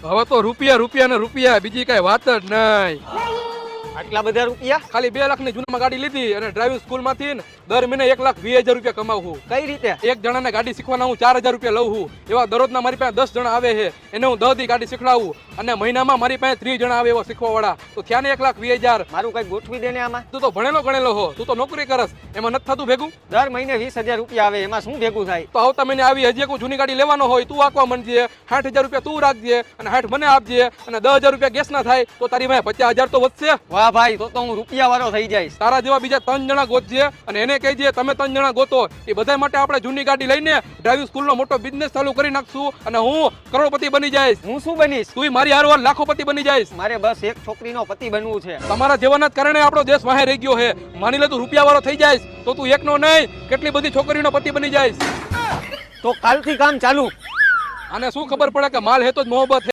હવે તો રૂપિયા રૂપિયા ને રૂપિયા, બીજી કઈ વાત જ નહીં. આટલા બધા રૂપિયા? ખાલી 2 લાખની જૂનમાં ગાડી લીધી અને ડ્રાઇવિંગ સ્કૂલ માંથી દર મહિને 1,20,000 રૂપિયા કમાવું. કઈ રીતે? એક જણાને ગાડી શીખવાના હું 4,000 રૂપિયા લઉં છું. એવા દરરોજના મારી પાસે 10 જણા આવે છે, એને હું 10 દી ગાડી શીખડાવું અને મહિનામાં મારી પાસે 30 જણા આવે એવા શીખવા વાળા. તો થયા ને 1,20,000. મારું કઈ ગોઠવી દે ને આમાં. તું તો ભણેલો ગણેલો હો, તું તો નોકરી કરસ, એમાં નથી થતું ભેગું? દર મહિને 20,000 રૂપિયા આવે, એમાં શું ભેગું થાય? તો આવતા મહિને આવી હજી કોઈ જૂની ગાડી લેવાનો હોય તું આંકવા માંડજે, 60,000 રૂપિયા તું રાખજે અને 60 મને આપજે અને 10,000 રૂપિયા ગેસ ના થાય તો તારી પાસે 50,000 તો વધશે. વાહ ભાઈ, તો હું રૂપિયા વાળો થઈ જઈશ. તારા જેવા બીજા 3 જણા ગોતજે અને એને કહેજે તમે 3 જણા ગોતો. એ બધા માટે આપણે જૂની ગાડી લઈને ડ્રાઇવિંગ સ્કૂલનો મોટો બિઝનેસ ચાલુ કરી નાખશું અને હું કરોડપતિ બની જઈશ. હું શું બનીશ? તું મારી હારવાર લાખોપતિ બની જઈશ. મારે બસ એક છોકરીનો પતિ બનવું છે. તમારા જીવનના જ કારણે આપણો દેશ વાહે રહી ગયો છે. માની લે તું રૂપિયા વાળો થઈ જઈશ તો તું એકનો નહીં કેટલી બધી છોકરીનો પતિ બની જઈશ. તો કાલથી કામ ચાલુ. આને શું ખબર પડે કે માલ હે તો જ મોહબ્બત.